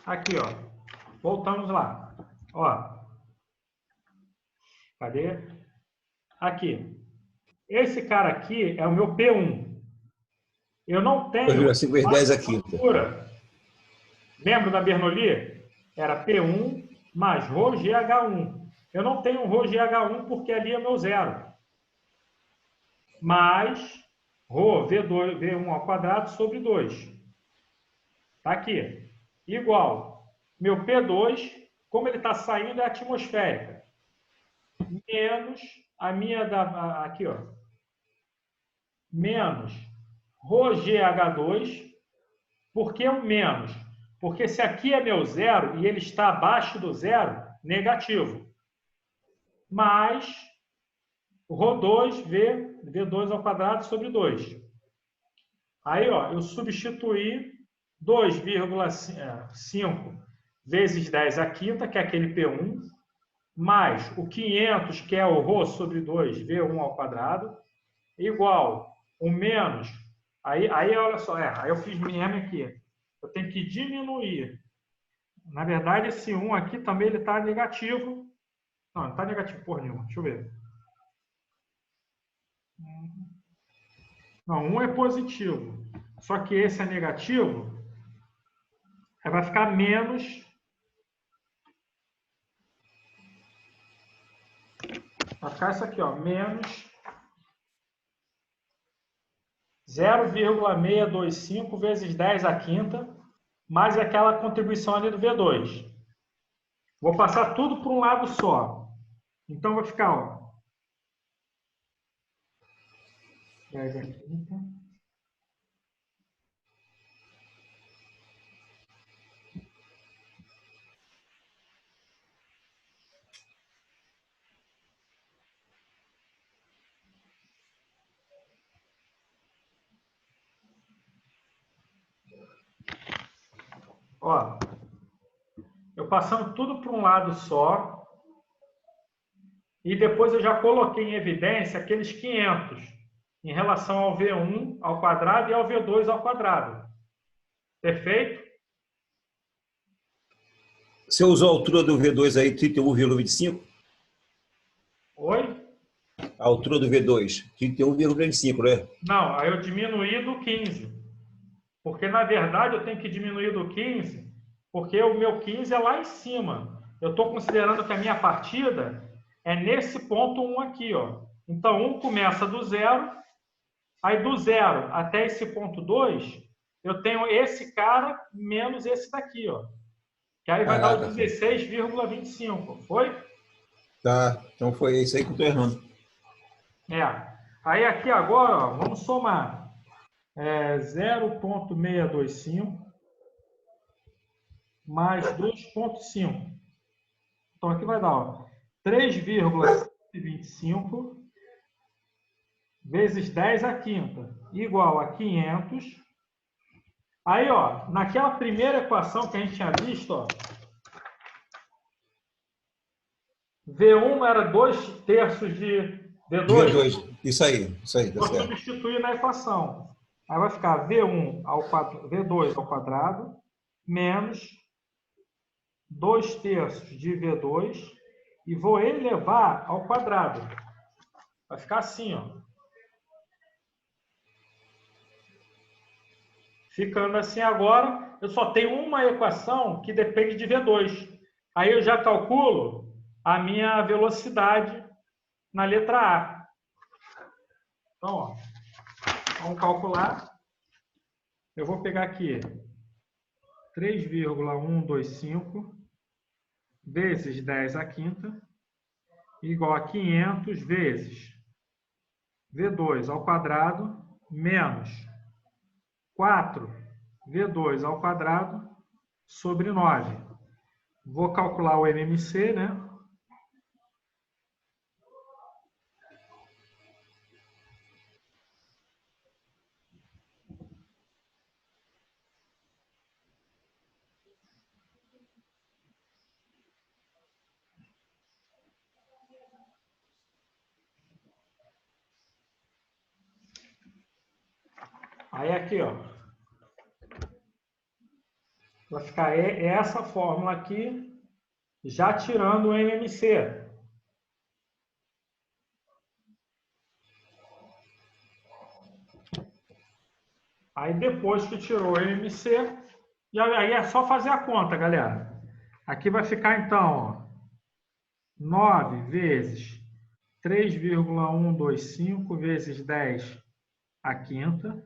Aqui, ó. Voltamos lá. Ó. Cadê? Aqui. Esse cara aqui é o meu P1. Eu não tenho... 2,5 vezes 10 aqui. Lembra da Bernoulli? Era P1 mais ρGH1. Eu não tenho ρGH1 porque ali é meu zero. Mais ρ V1 ao quadrado sobre 2. Tá aqui. Igual. Meu P2, como ele está saindo, é atmosférica. Menos a minha aqui, ó. Menos ρGH2. Por que o menos? Porque se aqui é meu zero e ele está abaixo do zero, negativo. Mais ρ2 V2 ao quadrado sobre 2. Aí, ó, eu substituí 2,5 vezes 10 à quinta, que é aquele P1, mais o 500, que é o ρ sobre 2, V1 ao quadrado, igual o menos. Aí olha só, aí eu fiz M aqui. Eu tenho que diminuir. Na verdade, esse 1 aqui também ele está negativo. Não está negativo porra nenhuma. Deixa eu ver. Não, 1 é positivo. Só que esse é negativo. Aí vai ficar menos. Vai ficar isso aqui, ó, menos 0,625 vezes 10 à quinta, mais aquela contribuição ali do V2. Vou passar tudo para um lado só. Então, vai ficar, ó, 10 à quinta. Ó, eu passando tudo para um lado só, e depois eu já coloquei em evidência aqueles 500 em relação ao V1 ao quadrado e ao V2 ao quadrado. Perfeito? Você usou a altura do V2 aí, 31,25? Oi? A altura do V2, 31,25, né? Não, aí eu diminuí do 15. Porque, na verdade, eu tenho que diminuir do 15, porque o meu 15 é lá em cima. Eu estou considerando que a minha partida é nesse ponto 1 aqui, ó. Então, 1 começa do 0, aí do 0 até esse ponto 2, eu tenho esse cara menos esse daqui, ó. Que aí vai dar o 16,25, foi? Tá, então foi isso aí que eu estou errando. Aí aqui agora, ó, vamos somar. 0,625 mais 2,5. Então, aqui vai dar 3,125 vezes 10 à quinta, igual a 500. Aí, ó, naquela primeira equação que a gente tinha visto, ó, V1 era 2/3 de V2. V2, isso aí, tá Vou certo. substituir na equação. Aí vai ficar V2 ao quadrado menos 2/3 de V2 e vou elevar ao quadrado. Vai ficar assim, ó. Ficando assim agora, eu só tenho uma equação que depende de V2. Aí eu já calculo a minha velocidade na letra A. Então, ó. Vamos calcular. Eu vou pegar aqui 3,125 vezes 10 à quinta igual a 500 vezes V2 ao quadrado menos 4 V2 ao quadrado sobre 9. Vou calcular o MMC, né? Aí aqui, ó, vai ficar essa fórmula aqui, já tirando o MMC. Aí depois que tirou o MMC, e aí é só fazer a conta, galera. Aqui vai ficar então, ó, 9 vezes 3,125 vezes 10 à quinta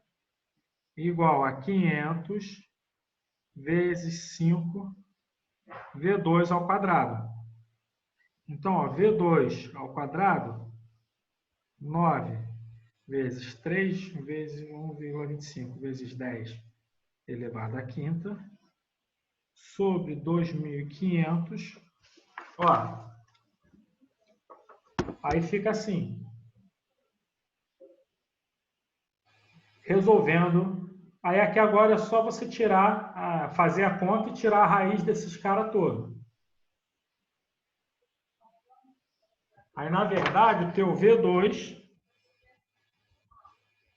igual a 500 vezes 5 V2 ao quadrado. Então, ó, V2 ao quadrado, 9 vezes 3 vezes 1,25 vezes 10 elevado à quinta sobre 2.500. Ó, aí fica assim. Resolvendo. Aí aqui agora é só você tirar, fazer a conta e tirar a raiz desses caras todos. Aí, na verdade, o teu V2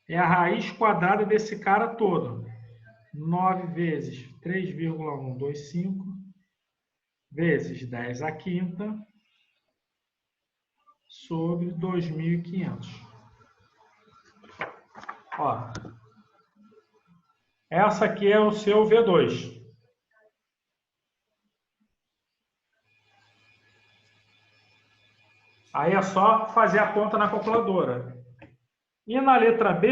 é a raiz quadrada desse cara todo. 9 vezes 3,125 vezes 10 à quinta sobre 2.500. Ó, essa aqui é o seu V2. Aí é só fazer a conta na calculadora. E na letra B,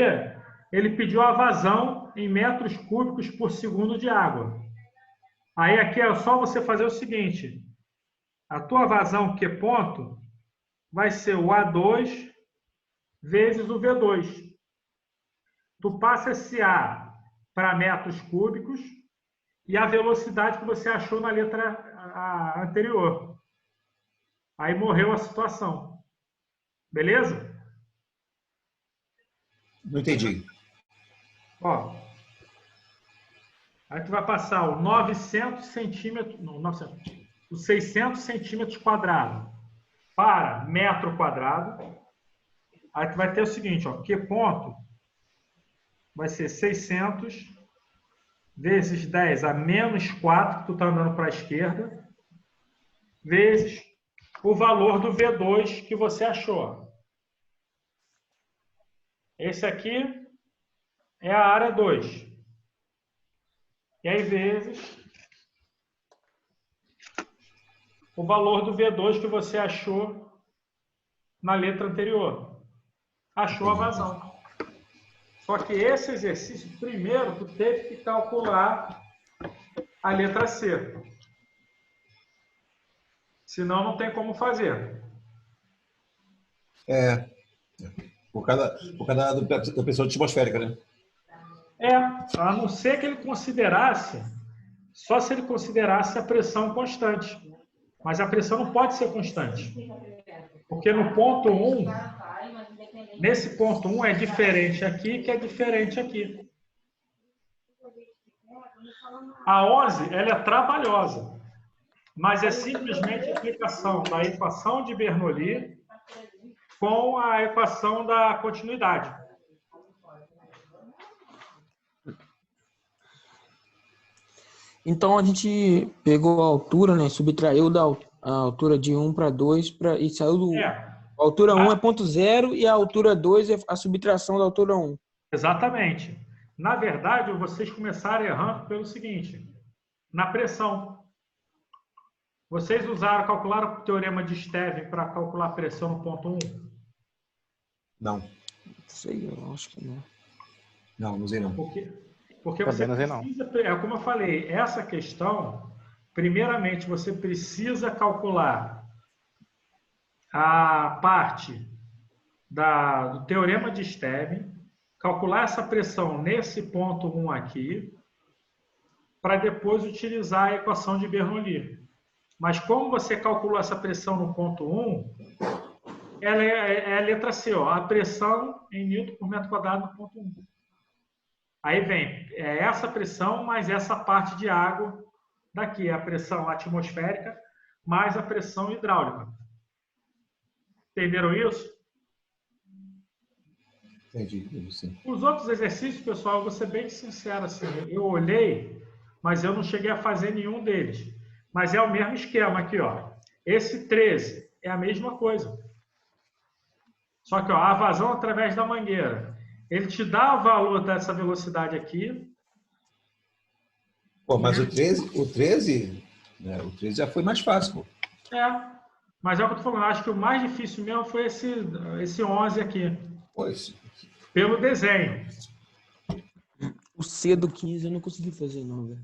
ele pediu a vazão em metros cúbicos por segundo de água. Aí aqui é só você fazer o seguinte. A tua vazão Q ponto vai ser o A2 vezes o V2. Tu passa esse A para metros cúbicos e a velocidade que você achou na letra anterior. Aí morreu a situação. Beleza? Não entendi. Ó. Aí tu vai passar o 900 centímetros, não, 900, os 600 centímetros quadrados para metro quadrado. Aí tu vai ter o seguinte, ó, Q ponto vai ser 600 vezes 10 a menos 4, que tu está andando para a esquerda, vezes o valor do V2 que você achou. Esse aqui é a área 2. E aí, vezes o valor do V2 que você achou na letra anterior. Achou a vazão. Só que esse exercício, primeiro, tu teve que calcular a letra C. Senão, não tem como fazer. Por causa da pressão atmosférica, né? A não ser que ele considerasse, só se ele considerasse a pressão constante. Mas a pressão não pode ser constante. Porque no ponto 1, nesse ponto 1 é diferente aqui que é diferente aqui. A 11, ela é trabalhosa, mas é simplesmente a aplicação da equação de Bernoulli com a equação da continuidade. Então a gente pegou a altura, né? Subtraiu a altura de 1 para 2 e saiu do. A altura 1 é 0,0 e a altura 2 é a subtração da altura 1. Exatamente. Na verdade, vocês começaram errando pelo seguinte: na pressão. Vocês calcularam o teorema de Stevin para calcular a pressão no ponto 1? Não. Sei, eu acho que não. Não usei não. Porque você precisa, como eu falei, essa questão, primeiramente, você precisa calcular a parte do teorema de Stevin, calcular essa pressão nesse ponto 1 aqui, para depois utilizar a equação de Bernoulli. Mas como você calculou essa pressão no ponto 1, ela é a letra C, ó, a pressão em Newton por metro quadrado no ponto 1. Aí vem essa pressão mais essa parte de água daqui, a pressão atmosférica mais a pressão hidráulica. Entenderam isso? Entendi, sim. Os outros exercícios, pessoal, eu vou ser bem sincero, assim, eu olhei, mas eu não cheguei a fazer nenhum deles. Mas é o mesmo esquema aqui, ó. Esse 13 é a mesma coisa. Só que, ó, a vazão através da mangueira. Ele te dá o valor dessa velocidade aqui. Pô, mas o 13 já foi mais fácil, pô. Mas é o que eu tô falando. Acho que o mais difícil mesmo foi esse 11 aqui. Pois. Pelo desenho. O C do 15 eu não consegui fazer, não, velho.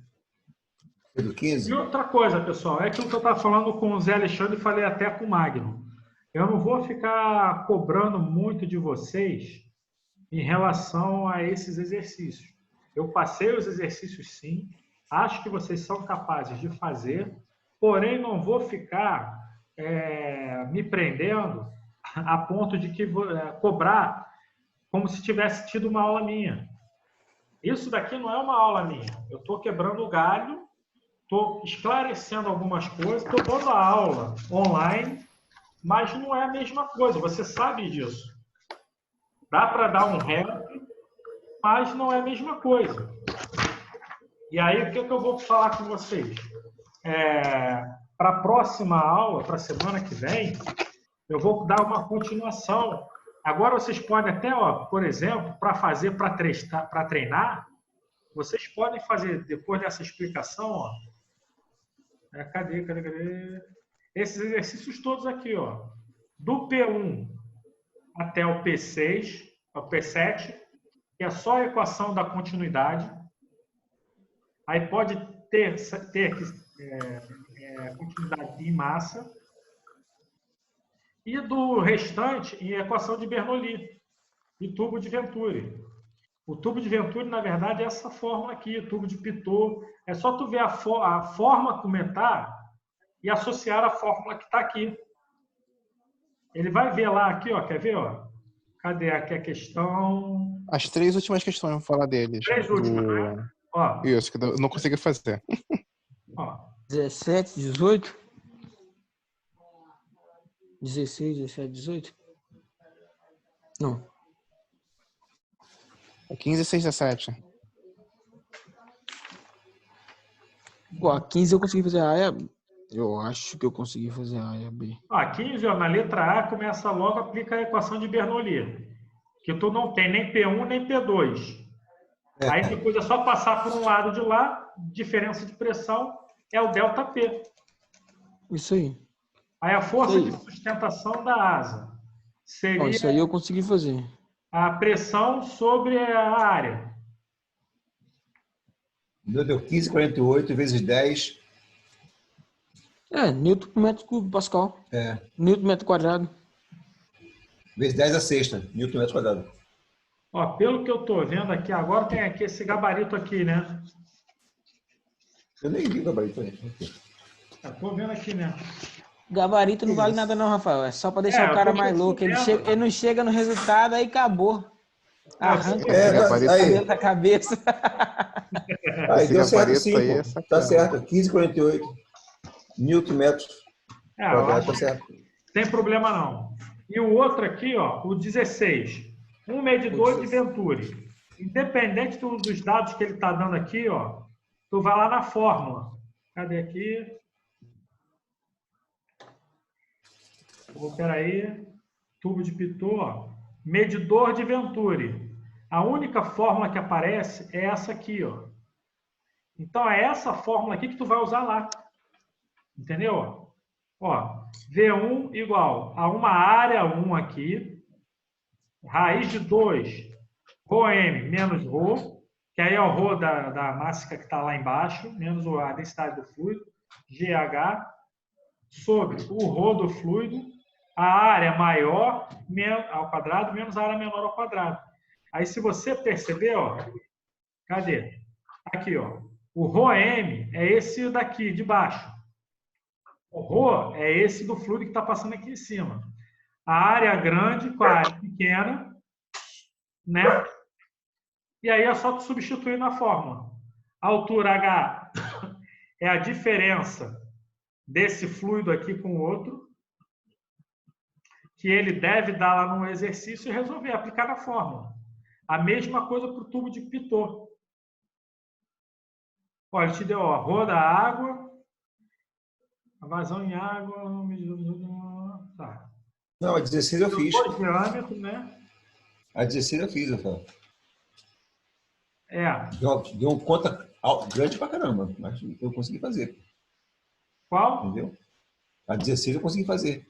C do 15? E outra coisa, pessoal, é aquilo que eu estava falando com o Zé Alexandre e falei até com o Magno. Eu não vou ficar cobrando muito de vocês em relação a esses exercícios. Eu passei os exercícios sim, acho que vocês são capazes de fazer, porém não vou ficar me prendendo a ponto de cobrar como se tivesse tido uma aula minha. Isso daqui não é uma aula minha. Eu estou quebrando o galho, estou esclarecendo algumas coisas, estou dando a aula online, mas não é a mesma coisa, você sabe disso. Dá para dar um help, mas não é a mesma coisa. E aí, o que eu vou falar com vocês? Para a próxima aula, para a semana que vem, eu vou dar uma continuação. Agora, vocês podem até, por exemplo, para treinar, vocês podem fazer, depois dessa explicação, cadê? Esses exercícios todos aqui, do P1 até o P6, o P7, que é só a equação da continuidade. Aí pode ter continuidade em massa. E do restante, em equação de Bernoulli e tubo de Venturi. O tubo de Venturi, na verdade, é essa fórmula aqui, o tubo de Pitot. É só tu ver a forma como está e associar a fórmula que está aqui. Ele vai ver lá, aqui, quer ver? Cadê aqui a questão? As 3 últimas questões, vamos falar deles. 3 últimas, né? Isso, que eu não consegui fazer. 17, 18? 16, 17, 18? Não. 15, 16, 17. Pô, a 15 eu consegui fazer a A. Eu acho que eu consegui fazer a A e a B. 15, na letra A, começa logo, aplica a equação de Bernoulli. Que tu não tem nem P1 nem P2. Aí depois é só passar por um lado de lá, diferença de pressão é o ΔP. Isso aí. Aí a força de sustentação da asa seria isso aí eu consegui fazer. a pressão sobre a área. Deu 15,48 vezes 10. Newton por metro cúbico, Pascal. Newton por metro quadrado. Vezes 10 a sexta, Newton por metro quadrado. Pelo que eu estou vendo aqui, agora tem aqui esse gabarito aqui, né? Eu nem vi o gabarito aí. Estou vendo aqui, né? Gabarito não vale nada não, Rafael. É só para deixar o cara mais louco. Ele não chega no resultado, aí acabou. Arranca o cabelo da cabeça. Aí deu certo sim, pô. Tá certo. 15,48 Newton metros quadrado, tá certo. Sem problema não. E o outro aqui, o 16. Um medidor de Venturi. Independente dos dados que ele está dando aqui, tu vai lá na fórmula. Cadê aqui? Peraí. Tubo de Pitot, medidor de Venturi. A única fórmula que aparece é essa aqui, Então, é essa fórmula aqui que tu vai usar lá. Entendeu? V1 igual a uma área 1 aqui, raiz de 2, ρm menos ρ, que aí é o ρ da massa que está lá embaixo, menos a densidade do fluido, GH, sobre o ρ do fluido, a área maior ao quadrado menos a área menor ao quadrado. Aí, se você perceber, cadê? Aqui, o ρm é esse daqui, de baixo. O ρ é esse do fluido que está passando aqui em cima. A área grande com a área pequena, né? E aí é só tu substituir na fórmula. A altura H é a diferença desse fluido aqui com o outro, que ele deve dar lá no exercício e resolver, aplicar na fórmula. A mesma coisa para o tubo de Pitot. Olha, ele te deu ρ da água, a vazão em água, tá. Não, a 16 eu fiz. O diâmetro, né? A 16 eu fiz, Rafael. Deu uma conta grande pra caramba, mas eu consegui fazer. Qual? Entendeu? A 16 eu consegui fazer.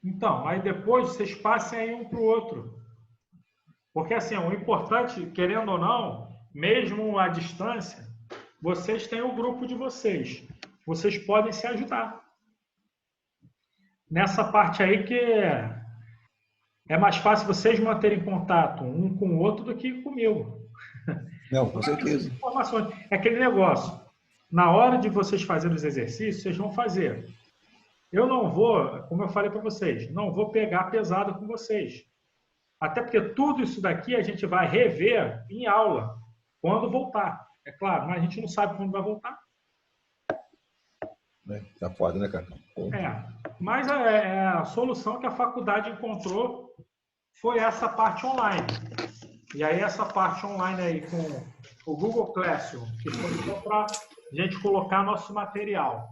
Então, aí depois vocês passem aí um para o outro. Porque, assim, o importante, querendo ou não, mesmo à distância, vocês têm o grupo de vocês. Vocês podem se ajudar. Nessa parte aí que é mais fácil vocês manterem contato um com o outro do que comigo. Não, com certeza. Informações. É aquele negócio. Na hora de vocês fazerem os exercícios, vocês vão fazer. Eu não vou, como eu falei para vocês, não vou pegar pesado com vocês. Até porque tudo isso daqui a gente vai rever em aula, quando voltar. É claro, mas a gente não sabe quando vai voltar. Tá foda, né, cara? Mas a solução que a faculdade encontrou foi essa parte online. E aí essa parte online aí com o Google Classroom, que foi para a gente colocar nosso material,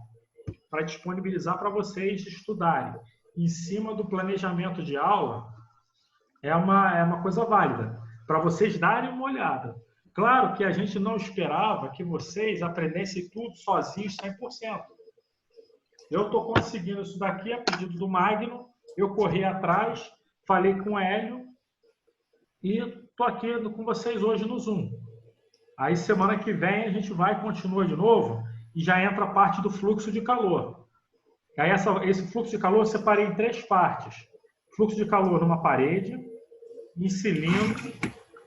para disponibilizar para vocês estudarem em cima do planejamento de aula, é uma coisa válida, para vocês darem uma olhada. Claro que a gente não esperava que vocês aprendessem tudo sozinhos 100%. Eu estou conseguindo isso daqui a pedido do Magno, eu corri atrás, falei com o Hélio e estou aqui com vocês hoje no Zoom. Aí semana que vem a gente vai e continua de novo e já entra a parte do fluxo de calor. Aí esse fluxo de calor eu separei em 3 partes. Fluxo de calor numa parede, em cilindro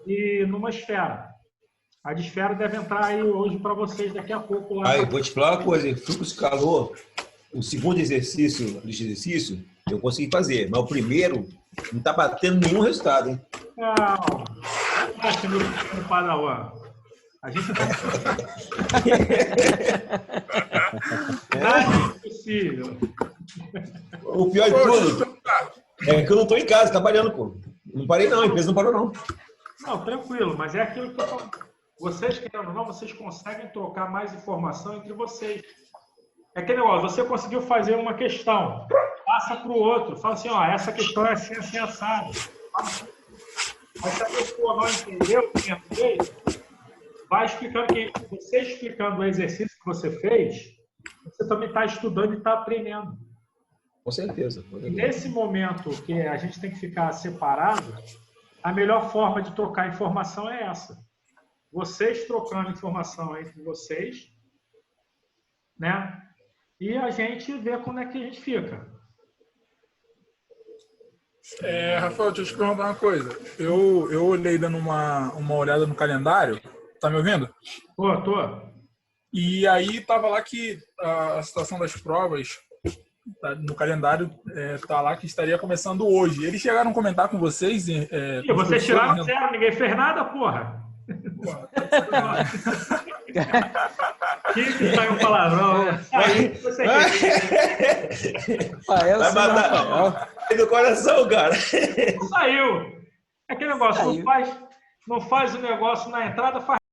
e numa esfera. A de esfera deve entrar aí hoje para vocês daqui a pouco. Lá. Aí, vou te falar uma coisa. Fluxo de calor, o segundo exercício, a lista de exercício, eu consegui fazer. Mas o primeiro não está batendo nenhum resultado, hein? Não. Acho no Padawan. A gente não... Nada é impossível. O pior de tudo é que eu não estou em casa trabalhando, pô. Não parei não, a empresa não parou não. Não, tranquilo, mas é aquilo que eu falo. Vocês, querendo ou não, vocês conseguem trocar mais informação entre vocês. É aquele negócio, você conseguiu fazer uma questão, passa para o outro, fala assim, ó, essa questão é assim, assim, assado. Mas se a pessoa não entendeu, vai explicando que você explicando o exercício que você fez, você também está estudando e está aprendendo. Com certeza. E nesse momento que a gente tem que ficar separado, a melhor forma de trocar informação é essa. Vocês trocando informação entre vocês, né? E a gente vê como é que a gente fica. Rafael, deixa eu te perguntar uma coisa. Eu olhei dando uma olhada no calendário. Tá me ouvindo? Tô. E aí tava lá que a situação das provas no calendário tá lá que estaria começando hoje. Eles chegaram a comentar com vocês? E vocês tiraram 0, ninguém fez nada, porra. Que saiu um palavrão, né? Aí, você vai matar do coração, cara. Saiu. É aquele negócio, não faz o negócio na entrada, faz